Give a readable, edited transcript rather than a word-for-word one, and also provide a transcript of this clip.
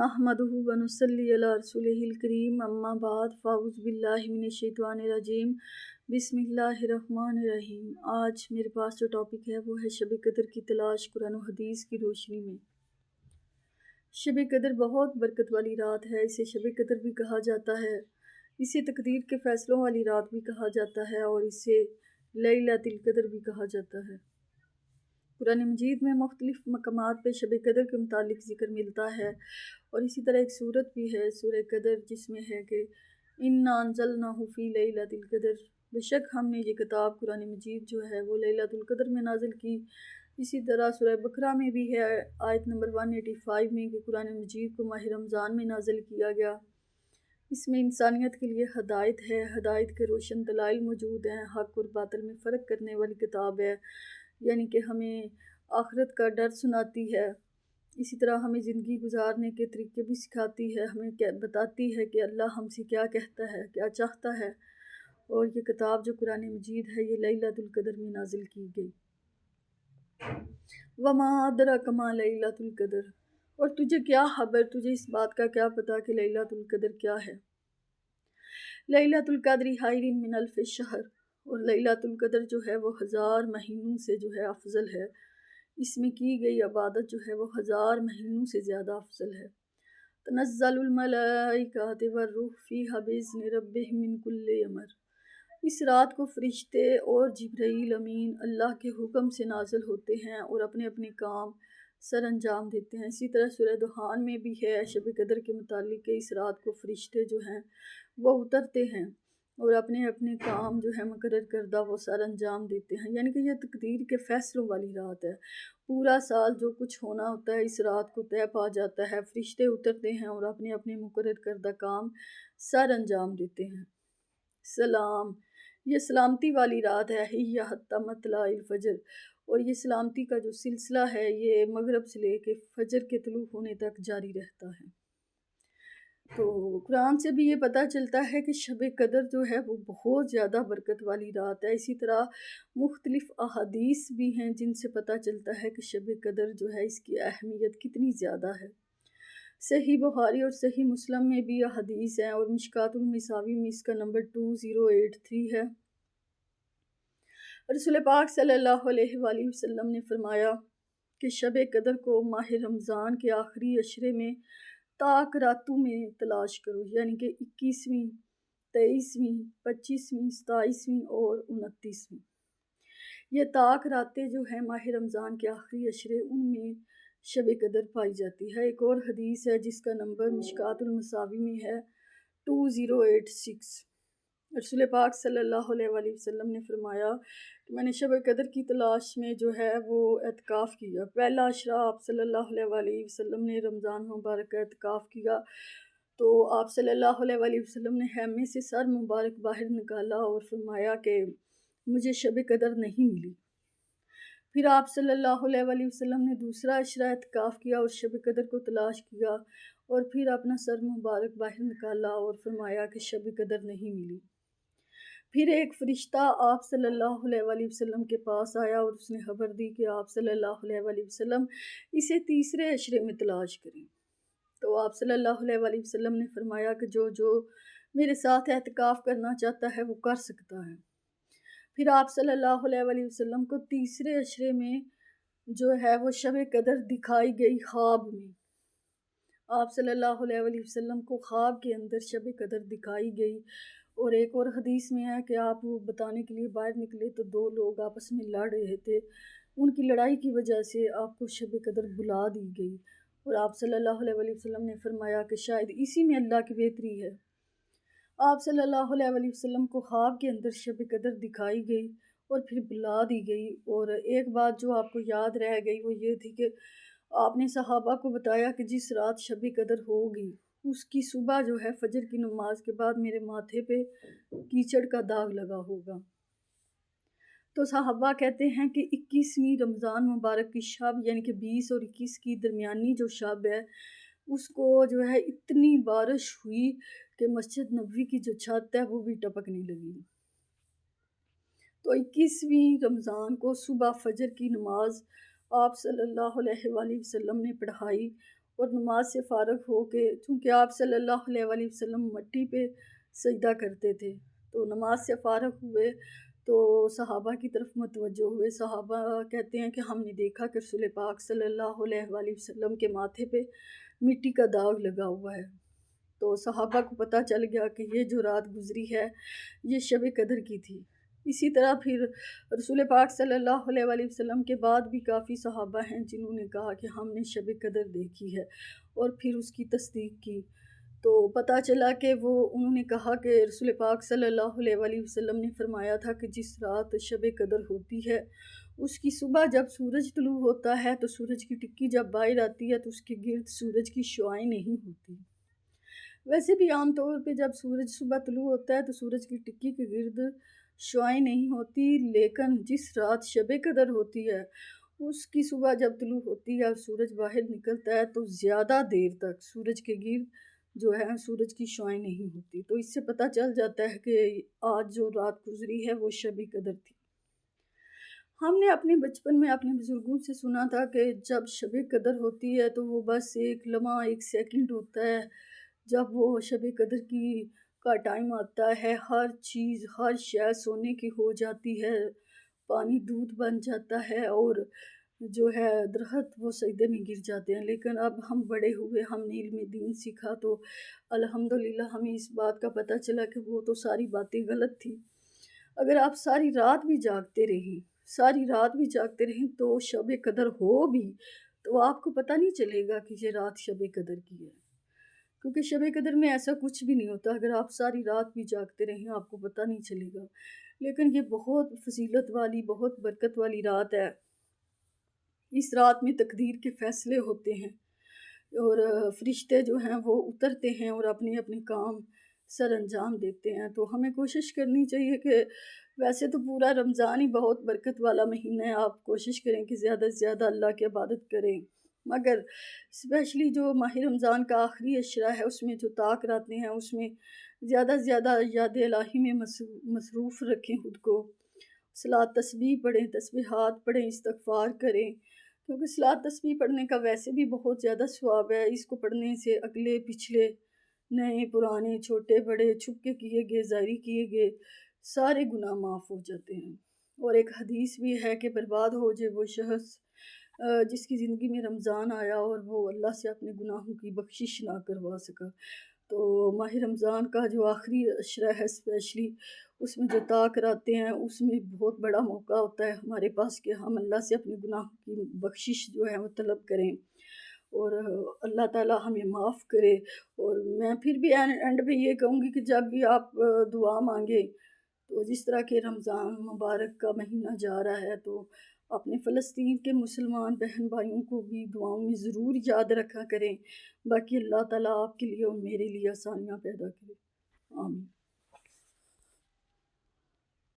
नहमदुहु व नुसल्ली अला रसूलिहिल करीम अम्मा बाद फ़ाउज़ु बिल्लाहि मिनश शैतानिर रजीम बिस्मिल्लाहिर रहमानिर रहीम। आज मेरे पास जो टॉपिक है वो है शब कदर की तलाश कुरान और हदीस की रोशनी में। शब कदर बहुत बरकत वाली रात है, इसे शब कदर भी कहा जाता है, इसे तकदीर के फ़ैसलों वाली रात भी कहा जाता है और इसे लैलतुल कदर भी कहा जाता है। कुरान मजीद में मुख्तलिफ़ मकामात पे शब कदर के मुतालिक ज़िक्र मिलता है और इसी तरह एक सूरत भी है सूरह कदर जिसमें है कि इन्ना अंज़लनाहु फ़ी लैलतिल कदर, बेशक हमने ये किताब कुरान मजीद जो है वो लैलतुल कदर में नाज़िल की। इसी तरह सूरह बकरा में भी है आयत नंबर 185 में कि कुरान मजीद को माह रमज़ान में नाज़िल किया गया। इसमें इंसानियत के लिए हदायत है, हदायत के रोशन दलाइल मौजूद हैं, हक़ और बातिल में फ़र्क करने वाली किताब है, यानी कि हमें आखिरत का डर सुनाती है। इसी तरह हमें ज़िंदगी गुजारने के तरीके भी सिखाती है, हमें क्या बताती है कि अल्लाह हमसे क्या कहता है, क्या चाहता है। और ये किताब जो कुरान मजीद है ये लैलतुल कदर में नाज़िल की गई। वमा अदरका मा लैलतुल कदर, और तुझे क्या खबर, तुझे इस बात का क्या पता कि लैलतुल कदर क्या है। लैलतुल कद्रि खैरुम मिन अल्फ़ि शहर, और लैलतुल कदर जो है वो 1000 महीनों से जो है अफजल है। इसमें की गई इबादत जो है वो 1000 महीनों से ज़्यादा अफजल है। तनज़्ज़लुल मलाइकतु वर्रूह फ़ीहा बिइज़्नि रब्बिहिम मिन कुल्लि अमर, इस रात को फ़रिश्ते और जिब्रील अमीन अल्लाह के हुक्म से नाज़िल होते हैं और अपने अपने काम सर अंजाम देते हैं। इसी तरह सूरह दुहान में भी है शब कदर के मुतालिक इस रात को फ़रिश्ते जो हैं वो उतरते हैं और अपने अपने काम जो है मुकर्रर करदा वो सर अंजाम देते हैं, यानी कि यह तकदीर के फ़ैसलों वाली रात है। पूरा साल जो कुछ होना होता है इस रात को तय पा जाता है, फ़रिश्ते उतरते हैं और अपने अपने मुकर्रर करदा काम सर अंजाम देते हैं। सलाम, ये सलामती वाली रात है, हिया हत्ता मतलाइल फ़जर, और ये सलामती का जो सिलसिला है ये मगरब से लेके फ़जर के तुलू होने तक जारी रहता है। तो कुरान से भी ये पता चलता है कि शब कदर जो है वो बहुत ज़्यादा बरकत वाली रात है। इसी तरह मुख्तलिफ़ अहादीस भी हैं जिनसे पता चलता है कि शब कदर जो है इसकी अहमियत कितनी ज़्यादा है। सही बुखारी और सही मुस्लिम में भी अहादीस हैं और मिशकातुल मिसावी में इसका नंबर 2083 है। रसूल पाक सल्लल्लाहु अलैहि वसल्लम ने फरमाया कि शब कदर को माह रमज़ान के आखिरी अशरे में ताक रातों में तलाश करो, यानी कि 21वीं, 23वीं, 25वीं, 27वीं और 29वीं। ये ताक रातें जो हैं माह रमज़ान के आखिरी अशरे उनमें शब कदर पाई जाती है। एक और हदीस है जिसका नंबर मिशकातुल मसावी में है 2086। रसूल पाक सल्लल्लाहु अलैहि वसल्लम ने फरमाया कि मैंने शब कदर की तलाश में जो है वो एतकाफ़ किया। पहला अशरा आप सल्लल्लाहु अलैहि वसल्लम ने रमज़ान मुबारक का एतकाफ़ किया तो आप सल्लल्लाहु अलैहि वसल्लम ने हैमे से सर मुबारक बाहर निकाला और फरमाया कि मुझे शब कदर नहीं मिली। फिर आप सल्लल्लाहु अलैहि वसल्लम ने दूसरा अशरा एतकाफ़ किया और शब कदर को तलाश किया और फिर अपना सर मुबारक बाहर निकाला और फरमाया कि शब कदर नहीं मिली। फिर एक फ़रिश्ता आप सल्लल्लाहु अलैहि वसल्लम के पास आया और उसने खबर दी कि आप सल्लल्लाहु अलैहि वसल्लम इसे तीसरे अशरे में तलाश करें। तो आप सल्लल्लाहु अलैहि वसल्लम ने फरमाया कि जो जो मेरे साथ एतकाफ़ करना चाहता है वो कर सकता है। फिर आप सल्लल्लाहु अलैहि वसल्लम को तीसरे अशरे में जो है वो शब कदर दिखाई गई ख्वाब में। आप सल्लल्लाहु अलैहि वसल्लम को ख्वाब के अंदर शब कदर दिखाई गई। और एक और हदीस में है कि आप वो बताने के लिए बाहर निकले तो दो लोग आपस में लड़ रहे थे, उनकी लड़ाई की वजह से आपको शब कदर बुला दी गई और आप सल्लल्लाहु अलैहि वसल्लम ने फरमाया कि शायद इसी में अल्लाह की बेहतरी है। आप सल्लल्लाहु अलैहि वसल्लम को ख्वाब के अंदर शब कदर दिखाई गई और फिर बुला दी गई। और एक बात जो आपको याद रह गई वो ये थी कि आपने सहाबा को बताया कि जिस रात शब कदर होगी उसकी सुबह जो है फजर की नमाज के बाद मेरे माथे पे कीचड़ का दाग लगा होगा। तो सहाबा कहते हैं कि 21वीं रमज़ान मुबारक की शब यानी कि 20 और 21 की दरमियानी जो शब है उसको जो है इतनी बारिश हुई कि मस्जिद नबवी की जो छत है वो भी टपकने लगी। तो 21वीं रमज़ान को सुबह फजर की नमाज आप सल्लल्लाहु अलैहि वसल्लम ने पढ़ाई اور نماز سے فارغ ہو کے، چونکہ آپ صلی اللہ علیہ وآلہ وسلم مٹی پہ سجدہ کرتے تھے، تو نماز سے فارغ ہوئے تو صحابہ کی طرف متوجہ ہوئے۔ صحابہ کہتے ہیں کہ ہم نے دیکھا کہ رسول پاک صلی اللہ علیہ وآلہ وسلم کے ماتھے پہ مٹی کا داغ لگا ہوا ہے۔ تو صحابہ کو پتہ چل گیا کہ یہ جو رات گزری ہے یہ شب قدر کی تھی۔ اسی طرح پھر رسول پاک صلی اللہ علیہ وآلہ وسلم کے بعد بھی کافی صحابہ ہیں جنہوں نے کہا کہ ہم نے شب قدر دیکھی ہے، اور پھر اس کی تصدیق کی۔ تو پتہ چلا کہ انہوں نے کہا کہ رسول پاک صلی اللہ علیہ وآلہ وسلم نے فرمایا تھا کہ جس رات شب قدر ہوتی ہے اس کی صبح جب سورج طلوع ہوتا ہے تو سورج کی ٹکی جب باہر آتی ہے تو اس کے گرد سورج کی شعاعیں نہیں ہوتی۔ ویسے بھی عام طور پہ جب سورج صبح طلوع ہوتا ہے تو سورج کی ٹکی کے گرد شعاعیں نہیں ہوتی، لیکن جس رات شب قدر ہوتی ہے اس کی صبح جب طلوع ہوتی ہے اور سورج باہر نکلتا ہے تو زیادہ دیر تک سورج کے گرد جو ہے سورج کی شعاعیں نہیں ہوتی۔ تو اس سے پتہ چل جاتا ہے کہ آج جو رات گزری ہے وہ شب قدر تھی۔ ہم نے اپنے بچپن میں اپنے بزرگوں سے سنا تھا کہ جب شب قدر ہوتی ہے تو وہ بس ایک لمحہ، ایک سیکنڈ ہوتا ہے۔ جب وہ شب قدر کا ٹائم آتا ہے، ہر چیز، ہر شے سونے کی ہو جاتی ہے، پانی دودھ بن جاتا ہے، اور جو ہے درخت وہ سجدے میں گر جاتے ہیں۔ لیکن اب ہم بڑے ہوئے، ہم نے علم دین سیکھا تو الحمدللہ ہمیں اس بات کا پتہ چلا کہ وہ تو ساری باتیں غلط تھی۔ اگر آپ ساری رات بھی جاگتے رہیں تو شب قدر ہو بھی تو آپ کو پتہ نہیں چلے گا کہ یہ رات شب قدر کی ہے، کیونکہ شب قدر میں ایسا کچھ بھی نہیں ہوتا۔ اگر آپ ساری رات بھی جاگتے رہیں آپ کو پتہ نہیں چلے گا، لیکن یہ بہت فضیلت والی، بہت برکت والی رات ہے۔ اس رات میں تقدیر کے فیصلے ہوتے ہیں، اور فرشتے جو ہیں وہ اترتے ہیں اور اپنے اپنے کام سر انجام دیتے ہیں۔ تو ہمیں کوشش کرنی چاہیے کہ ویسے تو پورا رمضان ہی بہت برکت والا مہینہ ہے، آپ کوشش کریں کہ زیادہ سے زیادہ اللہ کی عبادت کریں، مگر اسپیشلی جو ماہ رمضان کا آخری عشرہ ہے اس میں جو طاق راتیں ہیں اس میں زیادہ سے زیادہ یاد الہی میں مصروف رکھیں خود کو۔ صلاۃ تسبیح پڑھیں، تسبیحات پڑھیں، استغفار کریں، کیونکہ صلاۃ تسبیح پڑھنے کا ویسے بھی بہت زیادہ ثواب ہے۔ اس کو پڑھنے سے اگلے پچھلے، نئے پرانے، چھوٹے بڑے، چھپ کے کیے گئے، ظاہری کیے گئے سارے گناہ معاف ہو جاتے ہیں۔ اور ایک حدیث بھی ہے کہ برباد ہو جائے وہ شخص جس کی زندگی میں رمضان آیا اور وہ اللہ سے اپنے گناہوں کی بخشش نہ کروا سکا۔ تو ماہ رمضان کا جو آخری عشرہ ہے اسپیشلی اس میں جو طاق راتیں ہیں اس میں بہت بڑا موقع ہوتا ہے ہمارے پاس کہ ہم اللہ سے اپنے گناہوں کی بخشش جو ہے وہ طلب کریں اور اللہ تعالیٰ ہمیں معاف کرے۔ اور میں پھر بھی اینڈ پہ یہ کہوں گی کہ جب بھی آپ دعا مانگیں تو جس طرح کہ رمضان مبارک کا مہینہ جا رہا ہے تو اپنے فلسطین کے مسلمان بہن بھائیوں کو بھی دعاؤں میں ضرور یاد رکھا کریں۔ باقی اللہ تعالیٰ آپ کے لیے اور میرے لیے آسانیاں پیدا کرے۔ آمین۔